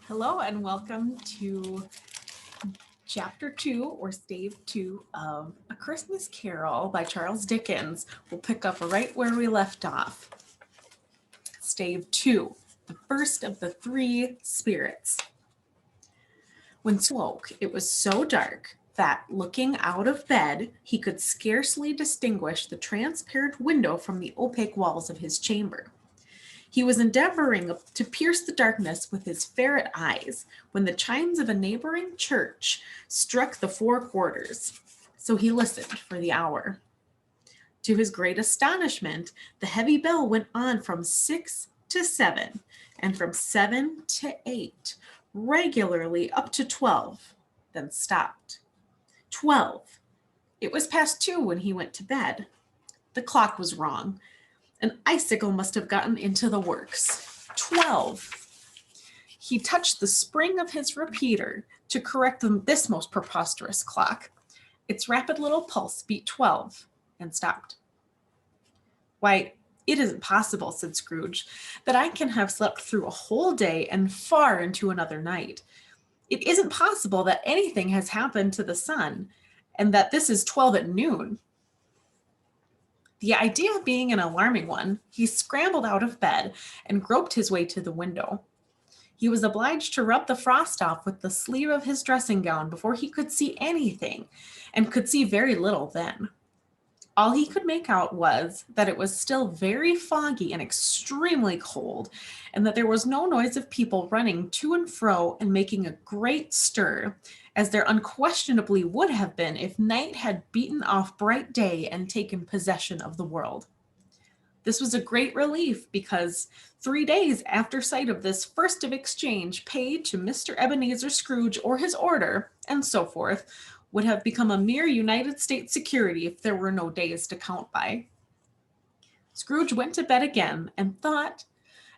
Hello and welcome to Chapter 2 or Stave 2 of A Christmas Carol by Charles Dickens. We'll pick up right where we left off. Stave 2, the first of the three spirits. When Scrooge woke, it was so dark that, looking out of bed, he could scarcely distinguish the transparent window from the opaque walls of his chamber. He was endeavoring to pierce the darkness with his ferret eyes when the chimes of a neighboring church struck the 4 quarters. So he listened for the hour. To his great astonishment, the heavy bell went on from 6 to 7, and from 7 to 8, regularly up to 12, then stopped. 12. It was past 2 when he went to bed. The clock was wrong. An icicle must have gotten into the works. 12. He touched the spring of his repeater to correct this most preposterous clock. Its rapid little pulse beat 12 and stopped. Why, it isn't possible, said Scrooge, that I can have slept through a whole day and far into another night. It isn't possible that anything has happened to the sun, and that this is 12 at noon. The idea being an alarming one, he scrambled out of bed and groped his way to the window. He was obliged to rub the frost off with the sleeve of his dressing gown before he could see anything, and could see very little then. All he could make out was that it was still very foggy and extremely cold, and that there was no noise of people running to and fro and making a great stir, as there unquestionably would have been if night had beaten off bright day and taken possession of the world. This was a great relief, because 3 days after sight of this first of exchange paid to Mr. Ebenezer Scrooge or his order, and so forth, would have become a mere United States security if there were no days to count by. Scrooge went to bed again and thought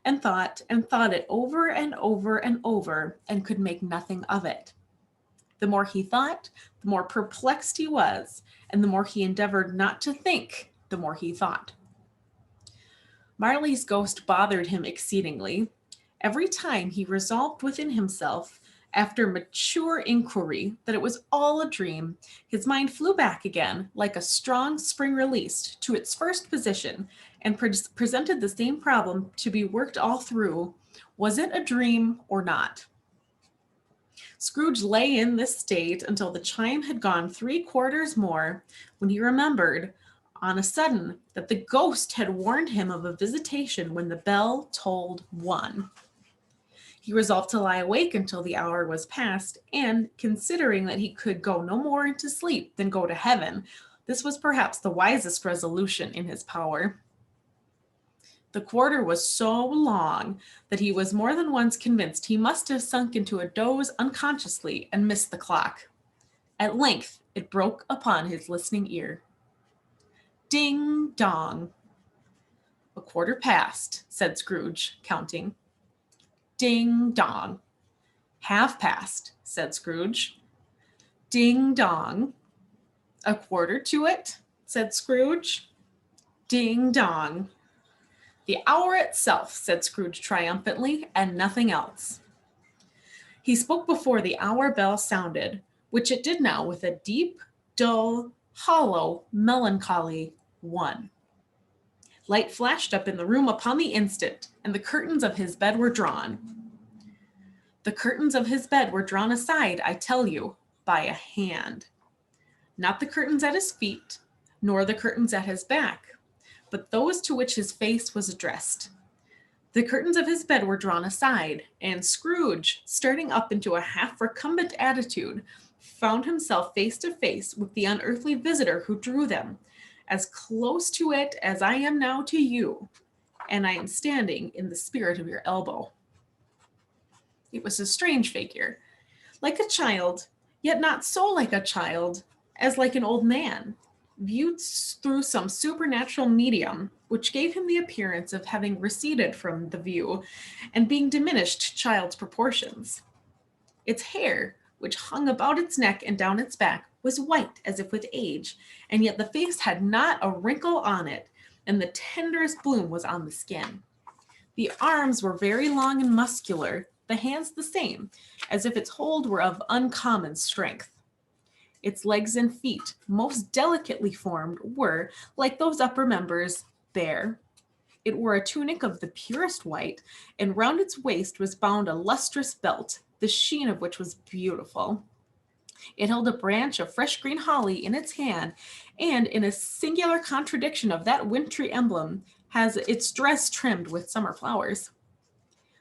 and thought and thought it over and over and over, and could make nothing of it. The more he thought, the more perplexed he was, and the more he endeavored not to think, the more he thought. Marley's ghost bothered him exceedingly. Every time he resolved within himself, after mature inquiry, that it was all a dream, his mind flew back again, like a strong spring released, to its first position, and presented the same problem to be worked all through. Was it a dream or not? Scrooge lay in this state until the chime had gone 3 quarters more, when he remembered, on a sudden, that the ghost had warned him of a visitation when the bell tolled 1. He resolved to lie awake until the hour was past, and, considering that he could go no more into sleep than go to heaven, this was perhaps the wisest resolution in his power. The quarter was so long that he was more than once convinced he must have sunk into a doze unconsciously and missed the clock. At length it broke upon his listening ear. Ding dong. A quarter past, said Scrooge, counting. Ding dong. Half past, said Scrooge. Ding dong. A quarter to it, said Scrooge. Ding dong. The hour itself, said Scrooge triumphantly, and nothing else. He spoke before the hour bell sounded, which it did now with a deep, dull, hollow, melancholy 1. Light flashed up in the room upon the instant, and the curtains of his bed were drawn. The curtains of his bed were drawn aside, I tell you, by a hand. Not the curtains at his feet, nor the curtains at his back, but those to which his face was addressed. The curtains of his bed were drawn aside, and Scrooge, starting up into a half-recumbent attitude, found himself face to face with the unearthly visitor who drew them, as close to it as I am now to you, and I am standing in the spirit of your elbow. It was a strange figure, like a child, yet not so like a child as like an old man, viewed through some supernatural medium, which gave him the appearance of having receded from the view and being diminished to child's proportions. Its hair, which hung about its neck and down its back, was white as if with age, and yet the face had not a wrinkle on it, and the tenderest bloom was on the skin. The arms were very long and muscular, the hands the same, as if its hold were of uncommon strength. Its legs and feet, most delicately formed, were, like those upper members, bare. It wore a tunic of the purest white, and round its waist was bound a lustrous belt, the sheen of which was beautiful. It held a branch of fresh green holly in its hand, and in a singular contradiction of that wintry emblem, has its dress trimmed with summer flowers.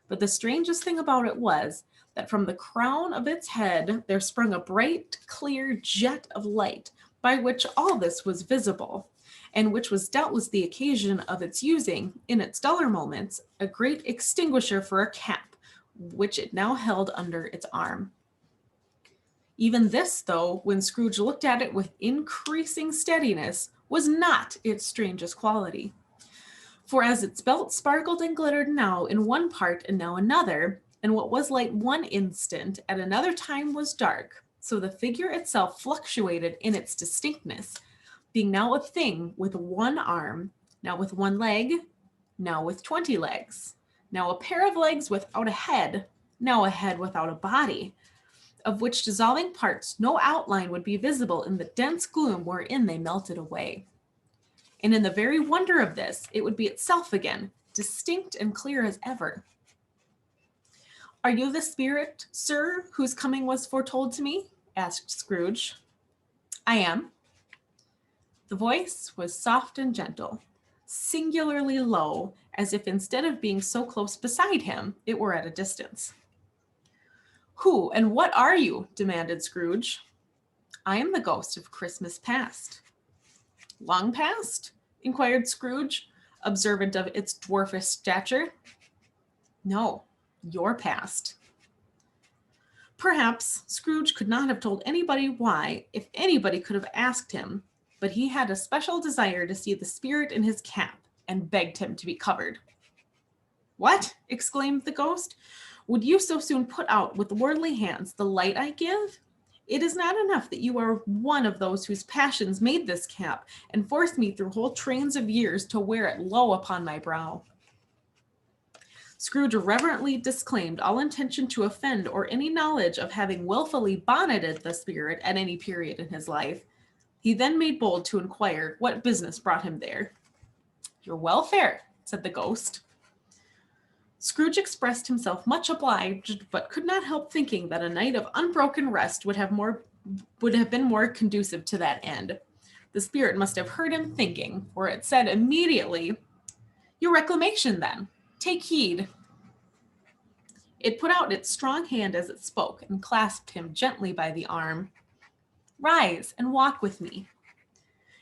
But the strangest thing about it was that from the crown of its head there sprung a bright, clear jet of light, by which all this was visible, and which was doubtless the occasion of its using, in its duller moments, a great extinguisher for a cap, which it now held under its arm. Even this, though, when Scrooge looked at it with increasing steadiness, was not its strangest quality. For as its belt sparkled and glittered now in one part and now another, and what was light one instant at another time was dark, so the figure itself fluctuated in its distinctness, being now a thing with one arm, now with one leg, now with 20 legs, now a pair of legs without a head, now a head without a body, of which dissolving parts no outline would be visible in the dense gloom wherein they melted away. And in the very wonder of this, it would be itself again, distinct and clear as ever. "Are you the spirit, sir, whose coming was foretold to me?" asked Scrooge. "I am." The voice was soft and gentle, singularly low, as if instead of being so close beside him, it were at a distance. "Who and what are you?" demanded Scrooge. "I am the ghost of Christmas past." "Long past?" inquired Scrooge, observant of its dwarfish stature. "No, your past." Perhaps Scrooge could not have told anybody why, if anybody could have asked him, but he had a special desire to see the spirit in his cap, and begged him to be covered. "What?" exclaimed the ghost. "Would you so soon put out with worldly hands the light I give? It is not enough that you are one of those whose passions made this cap, and forced me through whole trains of years to wear it low upon my brow." Scrooge reverently disclaimed all intention to offend or any knowledge of having wilfully bonneted the spirit at any period in his life. He then made bold to inquire what business brought him there. "Your welfare," said the ghost. Scrooge expressed himself much obliged, but could not help thinking that a night of unbroken rest would have been more conducive to that end. The spirit must have heard him thinking, for it said immediately, "Your reclamation, then. Take heed." It put out its strong hand as it spoke, and clasped him gently by the arm. "Rise and walk with me."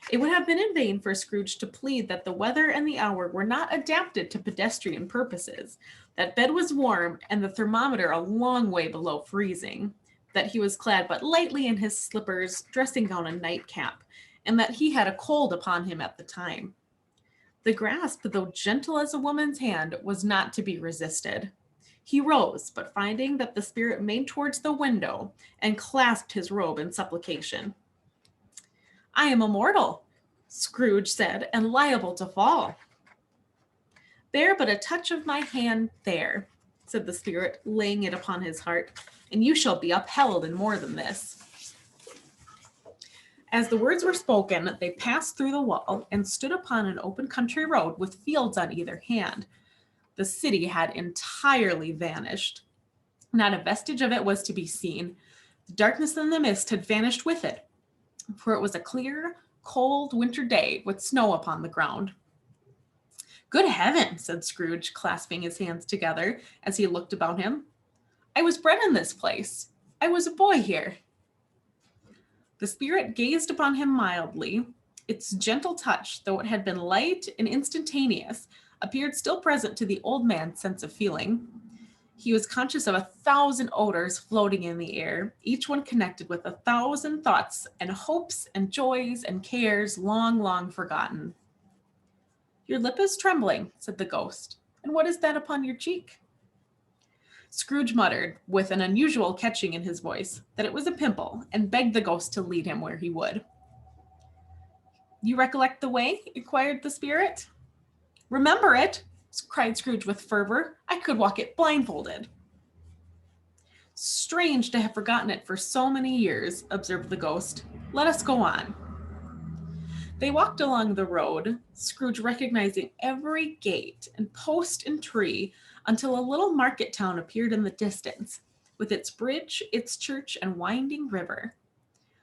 It would have been in vain for Scrooge to plead that the weather and the hour were not adapted to pedestrian purposes, that bed was warm and the thermometer a long way below freezing, that he was clad but lightly in his slippers, dressing gown and nightcap, and that he had a cold upon him at the time. The grasp, though gentle as a woman's hand, was not to be resisted. He rose, but finding that the spirit made towards the window, and clasped his robe in supplication. "I am a mortal," Scrooge said, "and liable to fall." "Bear but a touch of my hand there," said the spirit, laying it upon his heart, "and you shall be upheld in more than this." As the words were spoken, they passed through the wall and stood upon an open country road with fields on either hand. The city had entirely vanished. Not a vestige of it was to be seen. The darkness and the mist had vanished with it, for it was a clear, cold winter day with snow upon the ground. "Good heaven," said Scrooge, clasping his hands together as he looked about him. "I was bred in this place. I was a boy here." The spirit gazed upon him mildly. Its gentle touch, though it had been light and instantaneous, appeared still present to the old man's sense of feeling. He was conscious of 1,000 odors floating in the air, each one connected with 1,000 thoughts and hopes and joys and cares long, long forgotten. "Your lip is trembling," said the ghost. "And what is that upon your cheek?" Scrooge muttered, with an unusual catching in his voice, that it was a pimple, and begged the ghost to lead him where he would. "You recollect the way?" inquired the spirit. "Remember it?" cried Scrooge with fervor. "I could walk it blindfolded." Strange to have forgotten it for so many years, observed the ghost. Let us go on. They walked along the road, Scrooge recognizing every gate and post and tree, until a little market town appeared in the distance, with its bridge, its church, and winding river.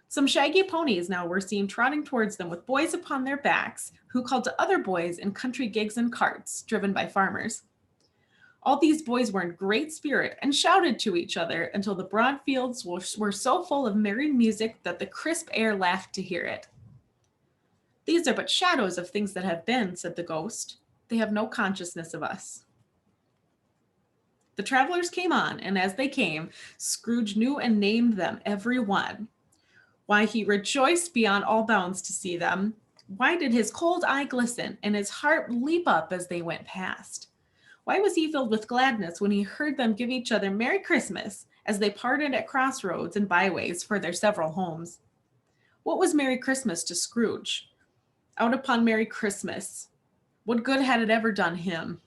Some shaggy ponies now were seen trotting towards them with boys upon their backs, who called to other boys in country gigs and carts, driven by farmers. All these boys were in great spirit and shouted to each other until the broad fields were so full of merry music that the crisp air laughed to hear it. These are but shadows of things that have been, said the ghost. They have no consciousness of us. The travelers came on, and as they came, Scrooge knew and named them every one. Why, he rejoiced beyond all bounds to see them. Why did his cold eye glisten and his heart leap up as they went past? Why was he filled with gladness when he heard them give each other Merry Christmas as they parted at crossroads and byways for their several homes? What was Merry Christmas to Scrooge? Out upon Merry Christmas. What good had it ever done him?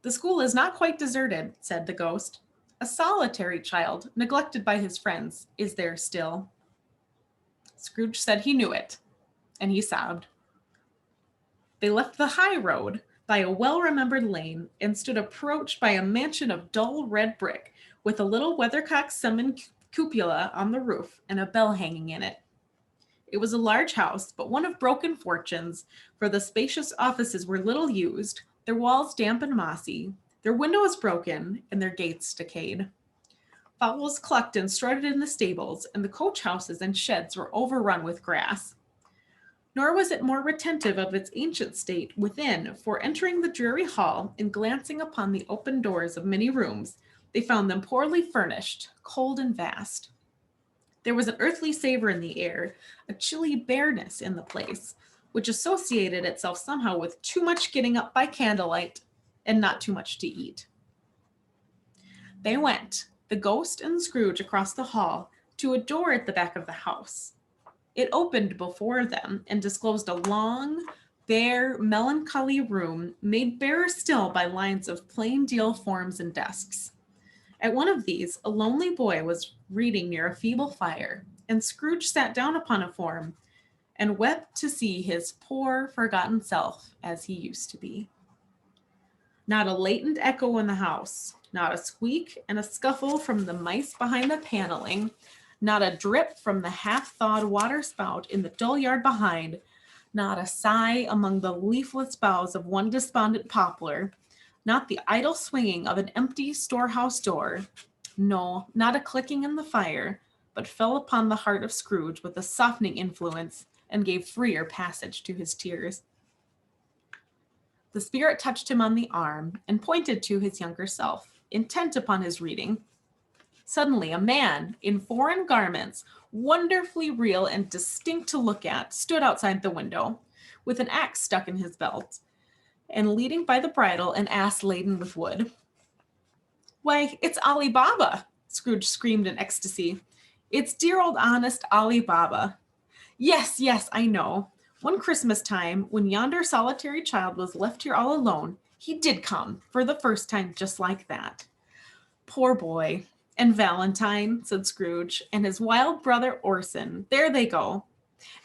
The school is not quite deserted, said the ghost. A solitary child, neglected by his friends, is there still. Scrooge said he knew it, and he sobbed. They left the high road by a well-remembered lane and stood approached by a mansion of dull red brick with a little weathercock summon cupola on the roof and a bell hanging in it. It was a large house, but one of broken fortunes, for the spacious offices were little used, their walls damp and mossy, their windows broken, and their gates decayed. Fowls clucked and strutted in the stables, and the coach houses and sheds were overrun with grass. Nor was it more retentive of its ancient state within, for entering the dreary hall and glancing upon the open doors of many rooms, they found them poorly furnished, cold and vast. There was an earthly savor in the air, a chilly bareness in the place, which associated itself somehow with too much getting up by candlelight and not too much to eat. They went, the ghost and Scrooge, across the hall to a door at the back of the house. It opened before them and disclosed a long, bare, melancholy room made barer still by lines of plain deal forms and desks. At one of these, a lonely boy was reading near a feeble fire, and Scrooge sat down upon a form and wept to see his poor, forgotten self as he used to be. Not a latent echo in the house, not a squeak and a scuffle from the mice behind the paneling, not a drip from the half-thawed water spout in the dull yard behind, not a sigh among the leafless boughs of one despondent poplar, not the idle swinging of an empty storehouse door, no, not a clicking in the fire, but fell upon the heart of Scrooge with a softening influence and gave freer passage to his tears. The spirit touched him on the arm and pointed to his younger self, intent upon his reading. Suddenly, a man in foreign garments, wonderfully real and distinct to look at, stood outside the window, with an axe stuck in his belt, and leading by the bridle an ass laden with wood. Why, it's Ali Baba, Scrooge screamed in ecstasy. It's dear old honest Ali Baba. Yes, I know. One Christmas time, when yonder solitary child was left here all alone, he did come, for the first time, just like that. Poor boy. And Valentine, said Scrooge, and his wild brother Orson, there they go.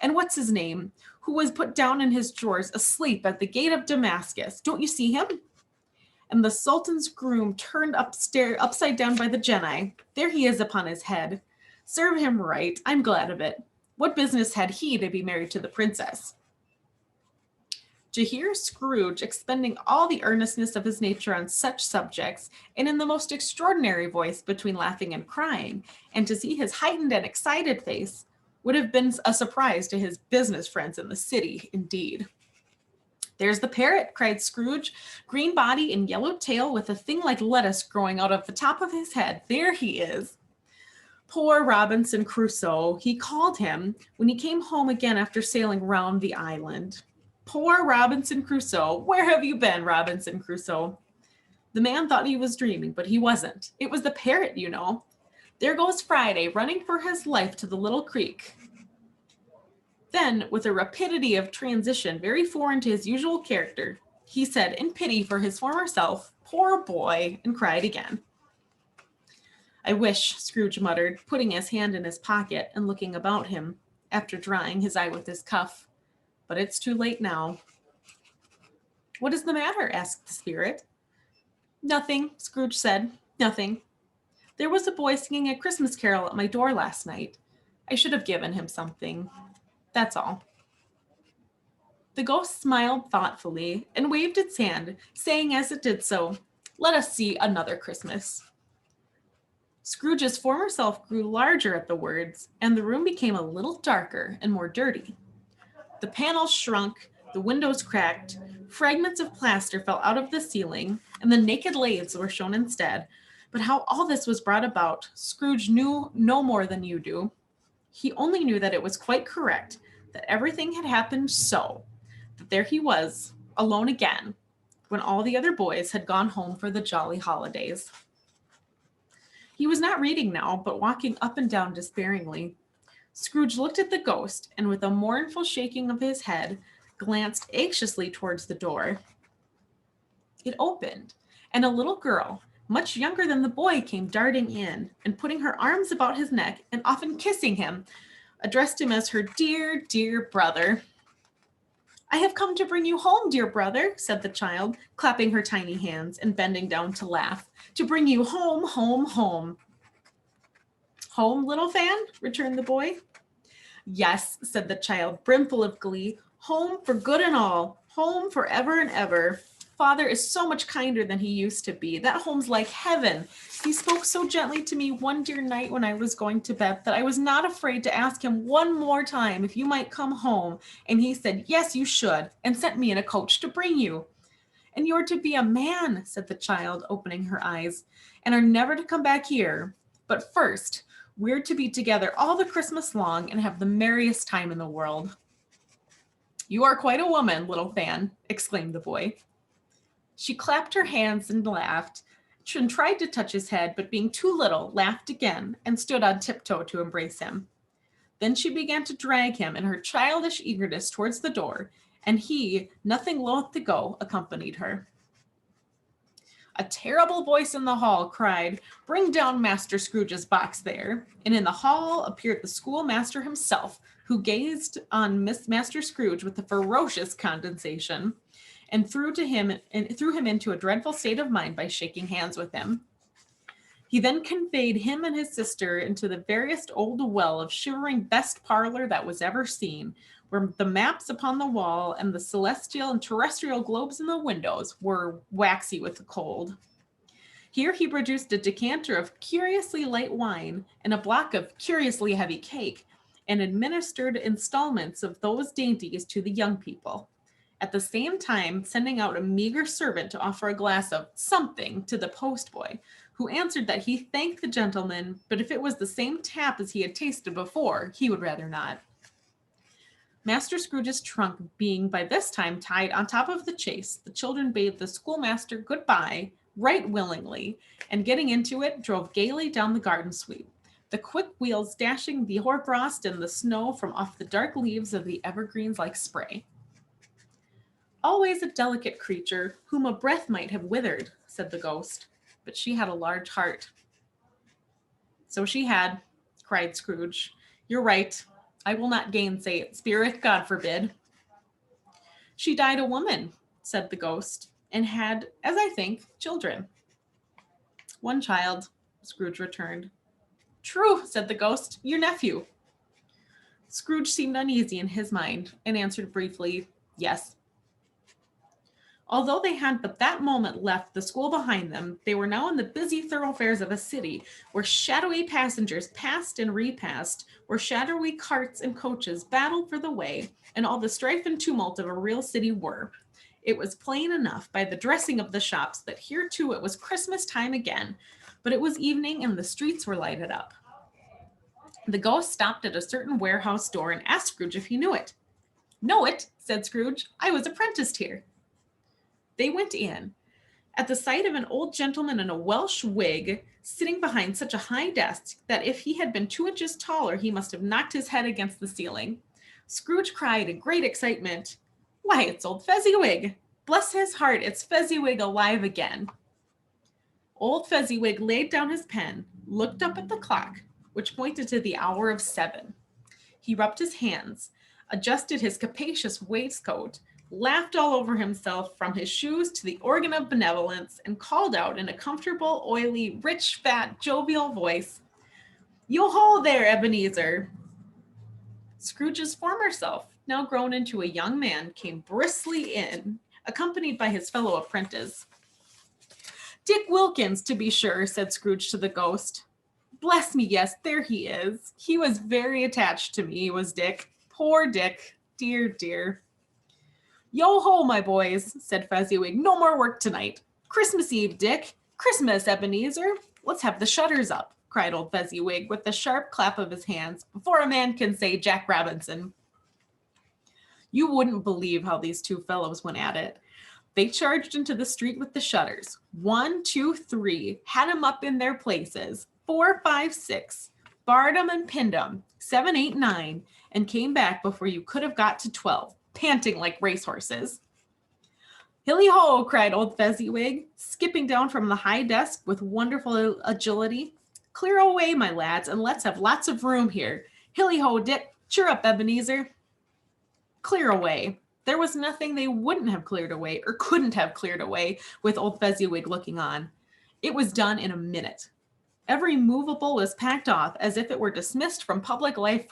And what's his name, who was put down in his drawers asleep at the gate of Damascus? Don't you see him? And the Sultan's groom turned upside down by the Jedi. There he is upon his head. Serve him right. I'm glad of it. What business had he to be married to the princess? To hear Scrooge expending all the earnestness of his nature on such subjects, and in the most extraordinary voice between laughing and crying, and to see his heightened and excited face, would have been a surprise to his business friends in the city, indeed. There's the parrot, cried Scrooge, green body and yellow tail with a thing like lettuce growing out of the top of his head. There he is. Poor Robinson Crusoe, he called him when he came home again after sailing round the island. Poor Robinson Crusoe, where have you been, Robinson Crusoe? The man thought he was dreaming, but he wasn't. It was the parrot, you know. There goes Friday, running for his life to the little creek. Then, with a rapidity of transition very foreign to his usual character, he said in pity for his former self, poor boy, and cried again. I wish, Scrooge muttered, putting his hand in his pocket and looking about him, after drying his eye with his cuff. But it's too late now. What is the matter? Asked the spirit. Nothing, Scrooge said. Nothing. There was a boy singing a Christmas carol at my door last night. I should have given him something. That's all. The ghost smiled thoughtfully and waved its hand, saying as it did so, "Let us see another Christmas." Scrooge's former self grew larger at the words, and the room became a little darker and more dirty. The panels shrunk, the windows cracked, fragments of plaster fell out of the ceiling, and the naked laths were shown instead. But how all this was brought about, Scrooge knew no more than you do. He only knew that it was quite correct, that everything had happened so, that there he was, alone again, when all the other boys had gone home for the jolly holidays. He was not reading now, but walking up and down despairingly. Scrooge looked at the ghost, and with a mournful shaking of his head, glanced anxiously towards the door. It opened, and a little girl, much younger than the boy, came darting in, and putting her arms about his neck, and often kissing him, addressed him as her dear, dear brother. "I have come to bring you home, dear brother," said the child, clapping her tiny hands and bending down to laugh. "To bring you home, home, home." "Home, little Fan?" returned the boy. "Yes," said the child, brimful of glee. "Home for good and all. Home for ever and ever. Father is so much kinder than he used to be. That home's like heaven. He spoke so gently to me one dear night when I was going to bed that I was not afraid to ask him one more time if you might come home. And he said, yes, you should, and sent me in a coach to bring you." "And you're to be a man," said the child, opening her eyes, "and are never to come back here. But first, we're to be together all the Christmas long and have the merriest time in the world." "You are quite a woman, little Fan," exclaimed the boy. She clapped her hands and laughed, and tried to touch his head, but being too little, laughed again, and stood on tiptoe to embrace him. Then she began to drag him in her childish eagerness towards the door, and he, nothing loath to go, accompanied her. A terrible voice in the hall cried, "Bring down Master Scrooge's box there." And in the hall appeared the schoolmaster himself, who gazed on Master Scrooge with a ferocious condescension, and threw him into a dreadful state of mind by shaking hands with him. He then conveyed him and his sister into the veriest old well of shivering best parlor that was ever seen, where the maps upon the wall and the celestial and terrestrial globes in the windows were waxy with the cold. Here he produced a decanter of curiously light wine and a block of curiously heavy cake, and administered installments of those dainties to the young people, at the same time sending out a meager servant to offer a glass of something to the postboy, who answered that he thanked the gentleman, but if it was the same tap as he had tasted before, he would rather not. Master Scrooge's trunk being by this time tied on top of the chaise, the children bade the schoolmaster good-bye right willingly, and getting into it, drove gaily down the garden sweep, the quick wheels dashing the hoarfrost and the snow from off the dark leaves of the evergreens like spray. "Always a delicate creature, whom a breath might have withered," said the ghost, "but she had a large heart." "So she had," cried Scrooge. "You're right. I will not gainsay it, spirit, God forbid." "She died a woman," said the ghost, "and had, as I think, children." "One child," Scrooge returned. "True," said the ghost, "your nephew." Scrooge seemed uneasy in his mind, and answered briefly, "Yes." Although they had but that moment left the school behind them, they were now in the busy thoroughfares of a city, where shadowy passengers passed and repassed, where shadowy carts and coaches battled for the way, and all the strife and tumult of a real city were. It was plain enough by the dressing of the shops that here too it was Christmas time again, but it was evening and the streets were lighted up. The ghost stopped at a certain warehouse door and asked Scrooge if he knew it. "Know it?" said Scrooge. "I was apprenticed here." They went in. At the sight of an old gentleman in a Welsh wig, sitting behind such a high desk that if he had been 2 inches taller, he must have knocked his head against the ceiling, Scrooge cried in great excitement, "Why, it's old Fezziwig! Bless his heart, it's Fezziwig alive again." Old Fezziwig laid down his pen, looked up at the clock, which pointed to the hour of 7. He rubbed his hands, adjusted his capacious waistcoat, laughed all over himself from his shoes to the organ of benevolence, and called out in a comfortable, oily, rich, fat, jovial voice, "Yo-ho there, Ebenezer!" Scrooge's former self, now grown into a young man, came briskly in, accompanied by his fellow apprentice. "Dick Wilkins, to be sure," said Scrooge to the ghost. "Bless me, yes, there he is. He was very attached to me, was Dick. Poor Dick. Dear, dear." "Yo-ho, my boys," said Fezziwig. "No more work tonight. Christmas Eve, Dick. Christmas, Ebenezer. Let's have the shutters up," cried old Fezziwig with a sharp clap of his hands, "before a man can say Jack Robinson." You wouldn't believe how these two fellows went at it. They charged into the street with the shutters. 1, 2, 3, had 'em up in their places. 4, 5, 6, barred 'em and pinned 'em. 7, 8, 9, and came back before you could have got to 12, panting like racehorses. "Hilly-ho!" cried old Fezziwig, skipping down from the high desk with wonderful agility. "Clear away, my lads, and let's have lots of room here. Hilly-ho, Dick! Cheer up, Ebenezer!" Clear away. There was nothing they wouldn't have cleared away or couldn't have cleared away with old Fezziwig looking on. It was done in a minute. Every movable was packed off as if it were dismissed from public life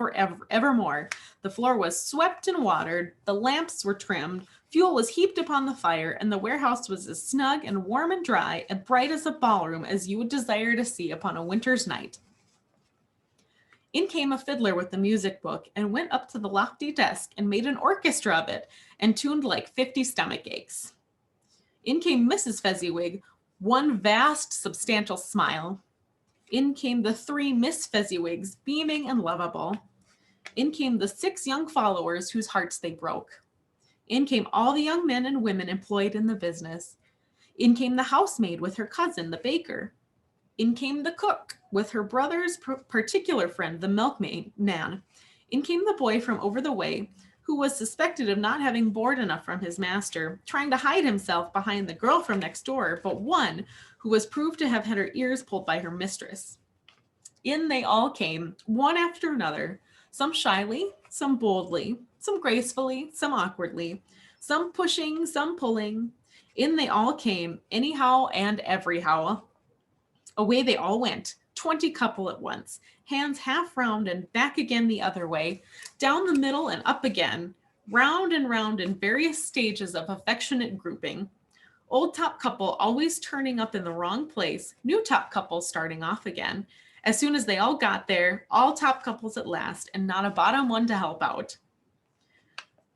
evermore. The floor was swept and watered, the lamps were trimmed, fuel was heaped upon the fire, and the warehouse was as snug and warm and dry and bright as a ballroom as you would desire to see upon a winter's night. In came a fiddler with the music book and went up to the lofty desk and made an orchestra of it and tuned like 50 stomach aches. In came Mrs. Fezziwig, one vast, substantial smile. In came the 3 Miss Fezziwigs, beaming and lovable. In came the 6 young followers whose hearts they broke. In came all the young men and women employed in the business. In came the housemaid with her cousin, the baker. In came the cook with her brother's particular friend, the milkmaid, Nan. In came the boy from over the way, who was suspected of not having board enough from his master, trying to hide himself behind the girl from next door, but one who was proved to have had her ears pulled by her mistress. In they all came, one after another, some shyly, some boldly, some gracefully, some awkwardly, some pushing, some pulling. In they all came, anyhow and everyhow. Away they all went, 20 couple at once, hands half round and back again the other way, down the middle and up again, round and round in various stages of affectionate grouping. Old top couple always turning up in the wrong place, new top couple starting off again. As soon as they all got there, all top couples at last, and not a bottom one to help out.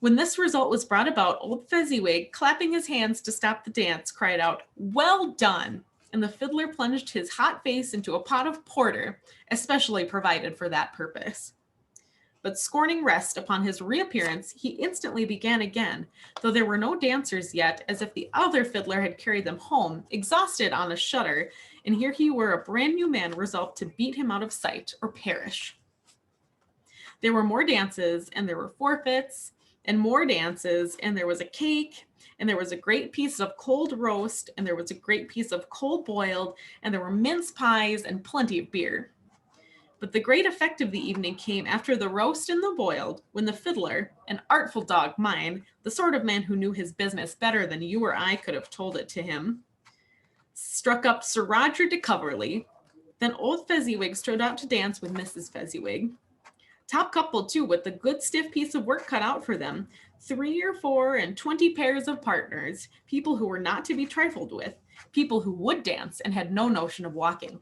When this result was brought about, old Fezziwig, clapping his hands to stop the dance, cried out, "Well done!" And the fiddler plunged his hot face into a pot of porter, especially provided for that purpose. But scorning rest upon his reappearance, he instantly began again, though there were no dancers yet, as if the other fiddler had carried them home, exhausted on a shutter, and here he were a brand new man resolved to beat him out of sight or perish. There were more dances, and there were forfeits, and more dances, and there was a cake, and there was a great piece of cold roast, and there was a great piece of cold boiled, and there were mince pies and plenty of beer. But the great effect of the evening came after the roast and the boiled, when the fiddler, an artful dog, mine, the sort of man who knew his business better than you or I could have told it to him, struck up Sir Roger de Coverley. Then old Fezziwig strode out to dance with Mrs. Fezziwig. Top couple, too, with a good stiff piece of work cut out for them, 3 or 4 and 20 pairs of partners, people who were not to be trifled with, people who would dance and had no notion of walking.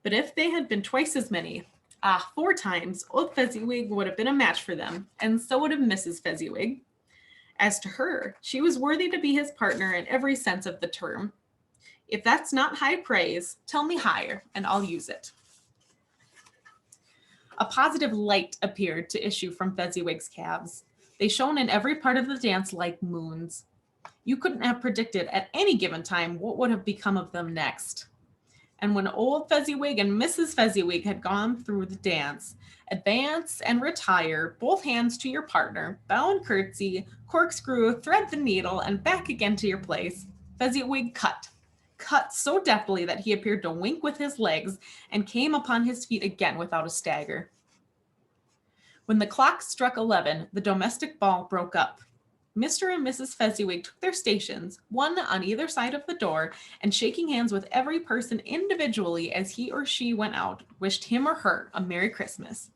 But if they had been twice as many, 4 times, old Fezziwig would have been a match for them, and so would have Mrs. Fezziwig. As to her, she was worthy to be his partner in every sense of the term. If that's not high praise, tell me higher, and I'll use it. A positive light appeared to issue from Fezziwig's calves. They shone in every part of the dance like moons. You couldn't have predicted at any given time what would have become of them next. And when old Fezziwig and Mrs. Fezziwig had gone through the dance, advance and retire, both hands to your partner, bow and curtsy, corkscrew, thread the needle, and back again to your place, Fezziwig cut cut so deftly that he appeared to wink with his legs and came upon his feet again without a stagger. When the clock struck 11, the domestic ball broke up. Mr. and Mrs. Fezziwig took their stations, one on either side of the door, and shaking hands with every person individually as he or she went out, wished him or her a Merry Christmas.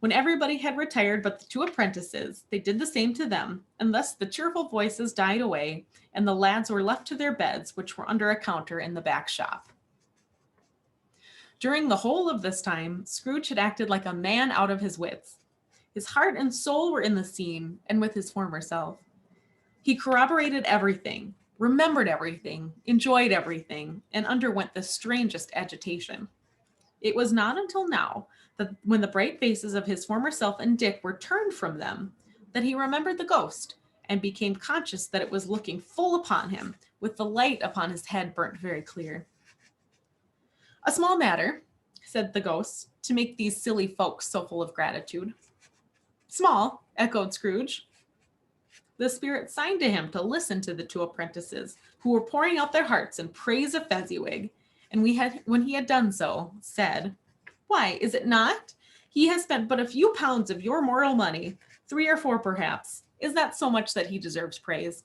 When everybody had retired but the two apprentices, they did the same to them, and thus the cheerful voices died away, and the lads were left to their beds, which were under a counter in the back shop. During the whole of this time, Scrooge had acted like a man out of his wits. His heart and soul were in the scene, and with his former self. He corroborated everything, remembered everything, enjoyed everything, and underwent the strangest agitation. It was not until now, that when the bright faces of his former self and Dick were turned from them, that he remembered the ghost, and became conscious that it was looking full upon him, with the light upon his head burnt very clear. "A small matter," said the ghost, "to make these silly folks so full of gratitude." "Small," echoed Scrooge. The spirit signed to him to listen to the two apprentices, who were pouring out their hearts in praise of Fezziwig, and when he had done so, said, "Why, is it not? He has spent but a few pounds of your mortal money, 3 or 4 perhaps. Is that so much that he deserves praise?"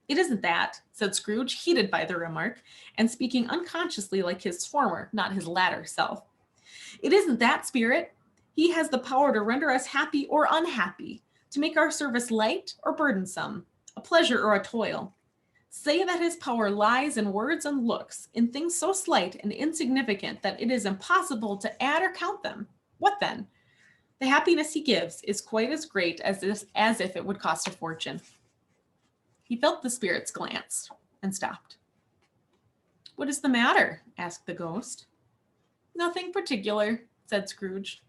"It isn't that," said Scrooge, heated by the remark, and speaking unconsciously like his former, not his latter self. "It isn't that, spirit. He has the power to render us happy or unhappy, to make our service light or burdensome, a pleasure or a toil. Say that his power lies in words and looks, in things so slight and insignificant that it is impossible to add or count them. What then? The happiness he gives is quite as great as if it would cost a fortune." He felt the spirit's glance and stopped. "What is the matter?" asked the ghost. "Nothing particular," said Scrooge.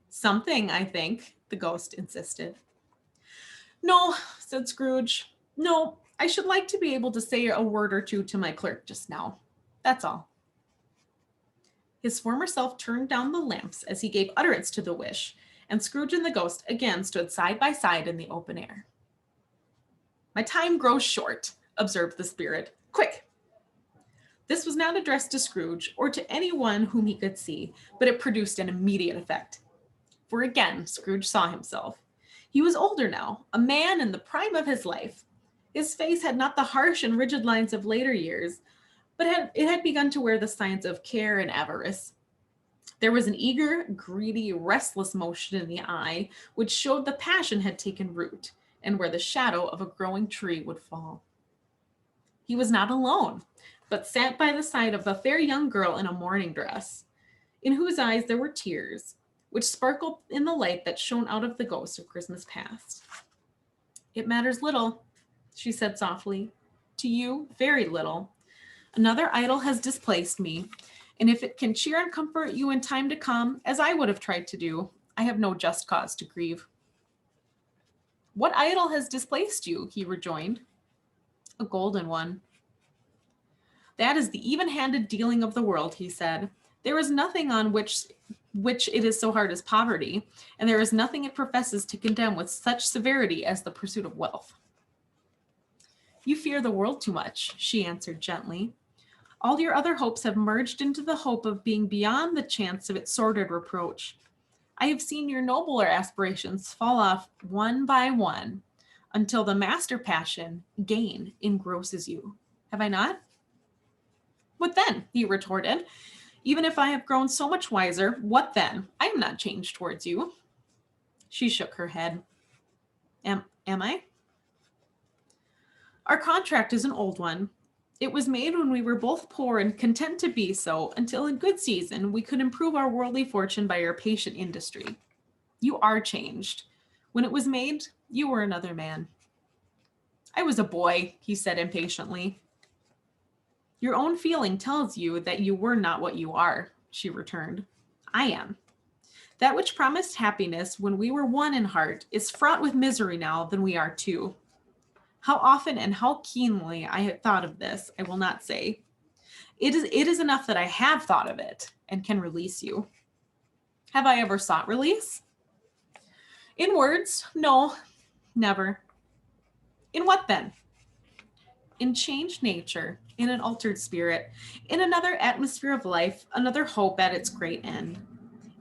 "Something, I think," the ghost insisted. "No," said Scrooge. "No, I should like to be able to say a word or two to my clerk just now. That's all." His former self turned down the lamps as he gave utterance to the wish, and Scrooge and the ghost again stood side by side in the open air. "My time grows short," observed the spirit. "Quick!" This was not addressed to Scrooge or to anyone whom he could see, but it produced an immediate effect. For again, Scrooge saw himself. He was older now, a man in the prime of his life. His face had not the harsh and rigid lines of later years, but it had begun to wear the signs of care and avarice. There was an eager, greedy, restless motion in the eye, which showed the passion had taken root, and where the shadow of a growing tree would fall. He was not alone, but sat by the side of a fair young girl in a mourning dress, in whose eyes there were tears, which sparkled in the light that shone out of the ghost of Christmas past. "It matters little," she said softly. "To you, very little. Another idol has displaced me, and if it can cheer and comfort you in time to come, as I would have tried to do, I have no just cause to grieve." "What idol has displaced you?" he rejoined. "A golden one." "That is the even-handed dealing of the world," he said. "There is nothing on which it is so hard as poverty, and there is nothing it professes to condemn with such severity as the pursuit of wealth." "You fear the world too much," she answered gently. "All your other hopes have merged into the hope of being beyond the chance of its sordid reproach. I have seen your nobler aspirations fall off one by one, until the master passion, gain, engrosses you. Have I not?" "What then?" he retorted. "Even if I have grown so much wiser, what then? I am not changed towards you." She shook her head. Am I? "Our contract is an old one. It was made when we were both poor and content to be so, until in good season we could improve our worldly fortune by our patient industry. You are changed. When it was made, you were another man." "I was a boy," he said impatiently. "Your own feeling tells you that you were not what you are," she returned. "I am. That which promised happiness when we were one in heart is fraught with misery now than we are two. How often and how keenly I have thought of this, I will not say. It is enough that I have thought of it and can release you. Have I ever sought release? In words, no, never. In what then? in changed nature, in an altered spirit, in another atmosphere of life, another hope at its great end,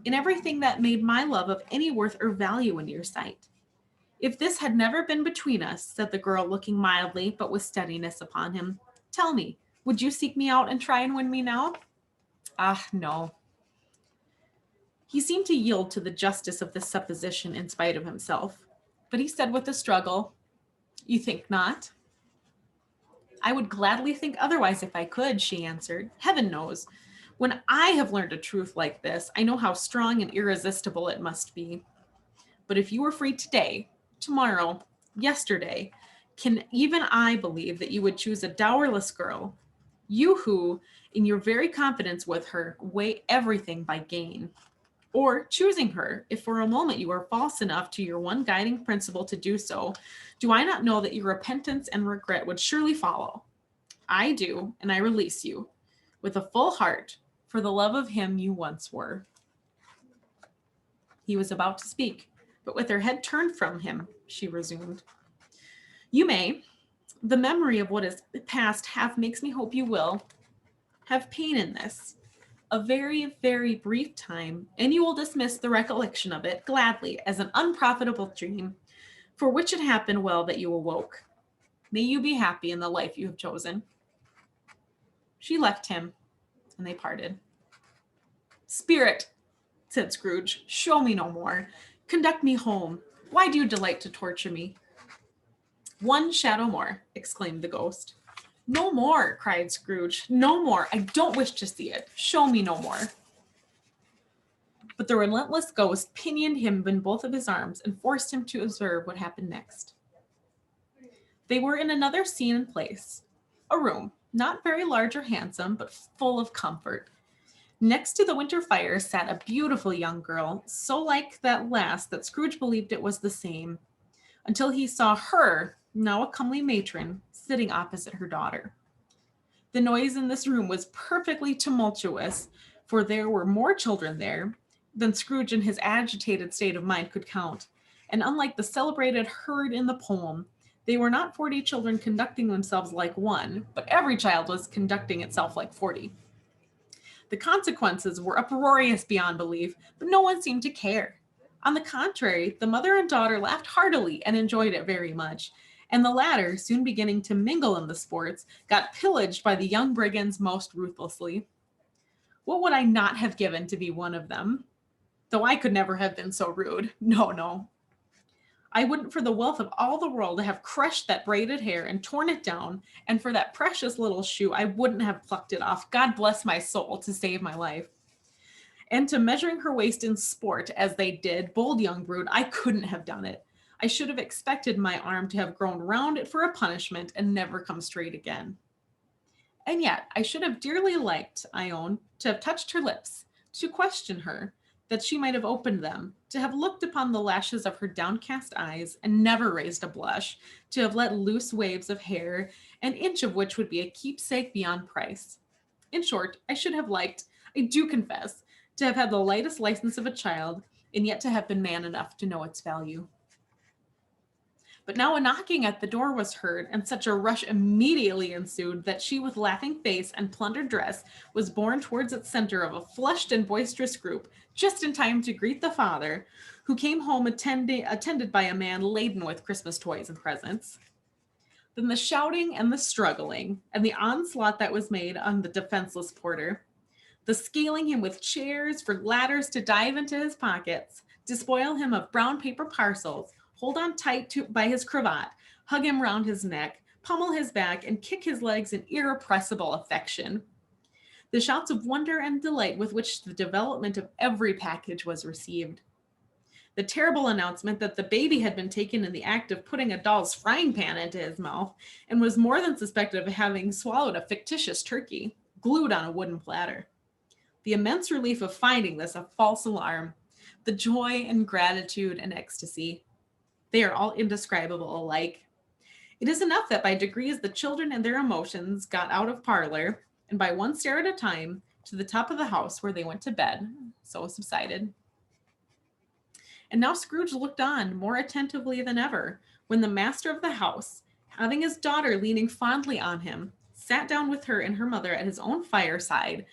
in everything that made my love of any worth or value in your sight. If this had never been between us, said the girl, looking mildly but with steadiness upon him, tell me, would you seek me out and try and win me now? Ah, no. He seemed to yield to the justice of this supposition in spite of himself. But he said with a struggle, you think not? I would gladly think otherwise if I could, she answered. Heaven knows. When I have learned a truth like this, I know how strong and irresistible it must be. But if you were free today, tomorrow, yesterday, can even I believe that you would choose a dowerless girl, you who, in your very confidence with her, weigh everything by gain? Or choosing her, if for a moment you are false enough to your one guiding principle to do so, do I not know that your repentance and regret would surely follow? I do, and I release you, with a full heart, for the love of him you once were. He was about to speak, but with her head turned from him, she resumed. You may. The memory of what is past half makes me hope you will have pain in this. A very, very brief time, and you will dismiss the recollection of it gladly as an unprofitable dream, for which it happened well that you awoke. May you be happy in the life you have chosen. She left him, and they parted. Spirit, said Scrooge, show me no more. Conduct me home. Why do you delight to torture me? One shadow more, exclaimed the ghost. No more, cried Scrooge. No more. I don't wish to see it. Show me no more. But the relentless ghost pinioned him in both of his arms and forced him to observe what happened next. They were in another scene and place. A room, not very large or handsome, but full of comfort. Next to the winter fire sat a beautiful young girl, so like that last that Scrooge believed it was the same, until he saw her, now a comely matron, sitting opposite her daughter. The noise in this room was perfectly tumultuous, for there were more children there than Scrooge in his agitated state of mind could count, and unlike the celebrated herd in the poem, they were not 40 children conducting themselves like one, but every child was conducting itself like 40. The consequences were uproarious beyond belief, but no one seemed to care. On the contrary, the mother and daughter laughed heartily and enjoyed it very much, and the latter, soon beginning to mingle in the sports, got pillaged by the young brigands most ruthlessly. What would I not have given to be one of them? Though I could never have been so rude. No, no. I wouldn't for the wealth of all the world have crushed that braided hair and torn it down, and for that precious little shoe, I wouldn't have plucked it off, God bless my soul, to save my life. And to measuring her waist in sport, as they did, bold young brood, I couldn't have done it. I should have expected my arm to have grown round it for a punishment and never come straight again. And yet, I should have dearly liked, I own, to have touched her lips, to question her, that she might have opened them, to have looked upon the lashes of her downcast eyes and never raised a blush, to have let loose waves of hair, an inch of which would be a keepsake beyond price. In short, I should have liked, I do confess, to have had the lightest license of a child, and yet to have been man enough to know its value. But now a knocking at the door was heard, and such a rush immediately ensued that she, with laughing face and plundered dress, was borne towards its center of a flushed and boisterous group, just in time to greet the father, who came home attended by a man laden with Christmas toys and presents. Then the shouting and the struggling, and the onslaught that was made on the defenseless porter, the scaling him with chairs for ladders to dive into his pockets, despoil him of brown paper parcels, hold on tight by his cravat, hug him round his neck, pummel his back, and kick his legs in irrepressible affection. The shouts of wonder and delight with which the development of every package was received. The terrible announcement that the baby had been taken in the act of putting a doll's frying pan into his mouth and was more than suspected of having swallowed a fictitious turkey, glued on a wooden platter. The immense relief of finding this a false alarm, the joy and gratitude and ecstasy. They are all indescribable alike. It is enough that by degrees the children and their emotions got out of parlor, and by one stair at a time, to the top of the house where they went to bed, so subsided. And now Scrooge looked on more attentively than ever, when the master of the house, Having his daughter leaning fondly on him, sat down with her and her mother at his own fireside,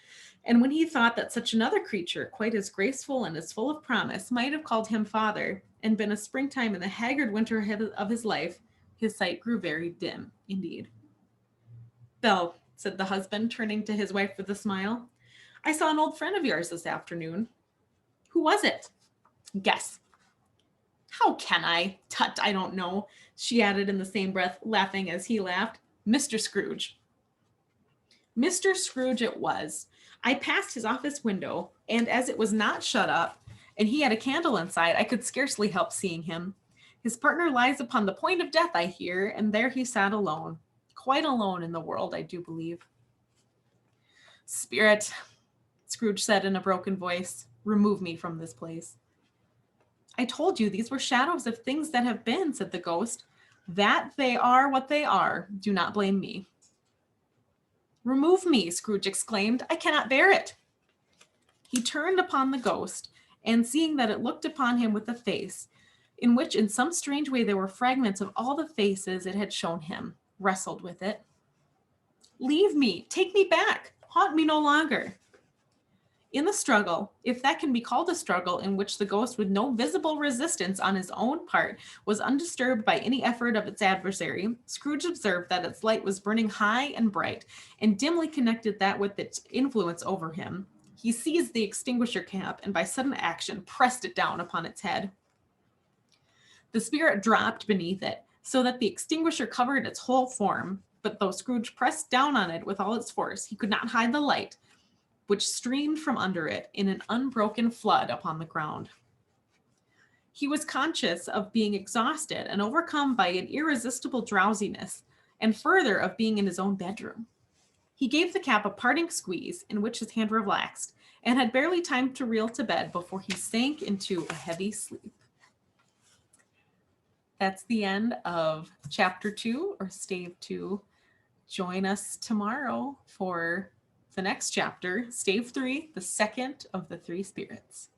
and when he thought that such another creature, quite as graceful and as full of promise, might have called him father, and been a springtime in the haggard winter ahead of his life, his sight grew very dim indeed. Belle, said the husband, turning to his wife with a smile, I saw an old friend of yours this afternoon. Who was it? Guess. How can I? Tut, I don't know, she added in the same breath, laughing as he laughed. Mr. Scrooge. Mr. Scrooge it was. I passed his office window, and as it was not shut up, and he had a candle inside, I could scarcely help seeing him. His partner lies upon the point of death, I hear, and there he sat alone. Quite alone in the world, I do believe. Spirit, Scrooge said in a broken voice, remove me from this place. I told you these were shadows of things that have been, said the ghost. That they are what they are. Do not blame me. Remove me, Scrooge exclaimed. I cannot bear it. He turned upon the ghost, and seeing that it looked upon him with a face, in which in some strange way there were fragments of all the faces it had shown him, wrestled with it. Leave me, take me back, haunt me no longer. In the struggle, if that can be called a struggle in which the ghost with no visible resistance on his own part was undisturbed by any effort of its adversary, Scrooge observed that its light was burning high and bright, and dimly connected that with its influence over him. He seized the extinguisher cap and by sudden action pressed it down upon its head. The spirit dropped beneath it, so that the extinguisher covered its whole form, but though Scrooge pressed down on it with all its force, he could not hide the light, which streamed from under it in an unbroken flood upon the ground. He was conscious of being exhausted and overcome by an irresistible drowsiness, and further of being in his own bedroom. He gave the cap a parting squeeze, in which his hand relaxed, and had barely time to reel to bed before he sank into a heavy sleep. That's the end of chapter 2, or stave 2. Join us tomorrow for the next chapter, stave 3, the second of the three spirits.